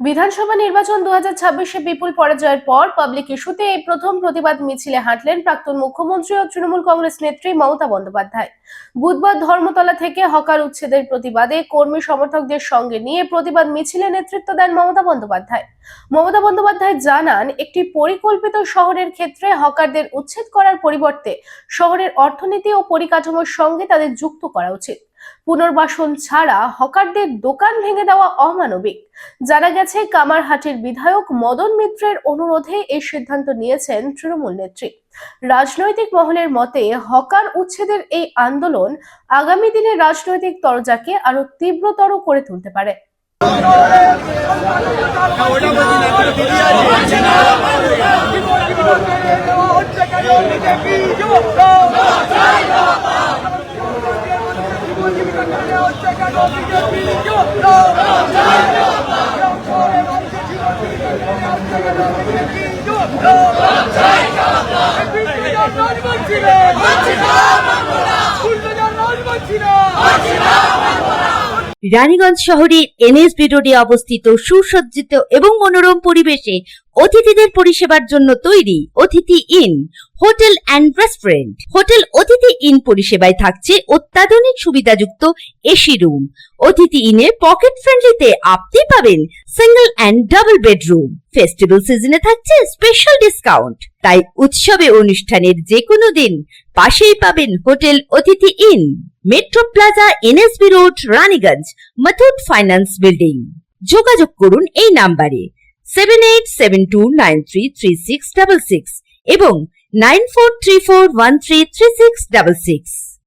বিধানসভা নির্বাচন 2026-এ বিপুল পরাজয়ের পর পাবলিক ইস্যুতে এই প্রথম প্রতিবাদ মিছিলে হাঁটলেন প্রাক্তন মুখ্যমন্ত্রী ও তৃণমূল কংগ্রেস নেত্রী মমতা বন্দ্যোপাধ্যায়। বুধবার ধর্মতলা থেকে হকার উচ্ছেদের প্রতিবাদে কর্মী সমর্থকদের সঙ্গে নিয়ে প্রতিবাদ মিছিলে নেতৃত্ব দেন মমতা বন্দ্যোপাধ্যায়। মমতা বন্দ্যোপাধ্যায় জানান, একটি পরিকল্পিত শহরের ক্ষেত্রে হকারদের উচ্ছেদ করার পরিবর্তে শহরের অর্থনীতি ও পরিকাঠামোর সঙ্গে তাদের যুক্ত করা উচিত। পুনর্বাসন ছাড়া হকারদের দোকান ভেঙে দেওয়া অমানবিক। জানা গেছে, কামারহাটির বিধায়ক মদন মিত্রের অনুরোধে এই সিদ্ধান্ত নিয়েছেন তৃণমূল নেত্রী। রাজনৈতিক মহলের মতে, হকার উচ্ছেদের এই আন্দোলন আগামী দিনে রাজনৈতিক তরজাকে আরো তীব্রতর করে তুলতে পারে। রানীগঞ্জ শহরের এনএসবি রোডে অবস্থিত সুসজ্জিত এবং মনোরম পরিবেশে অতিথিদের পরিষেবার জন্য তৈরি অতিথি in hotel and restaurant. Hotel অতিথি ইন পরিষেবায় থাকছে অত্যাধুনিক সুবিধাযুক্ত এসি রুম। অতিথি ইনে পকেট ফ্রেন্ডলিতে আপনি পাবেন single and double bedroom. Festival সিজনে থাকছে স্পেশাল ডিসকাউন্ট। তাই উৎসবে অনুষ্ঠানের যে কোনো দিন পাশেই পাবেন হোটেল অতিথি in, metro plaza, NSB road, Raniganj, Muthoot finance building. যোগাযোগ করুন এই নাম্বারে 7872933666 এবং 9434133666।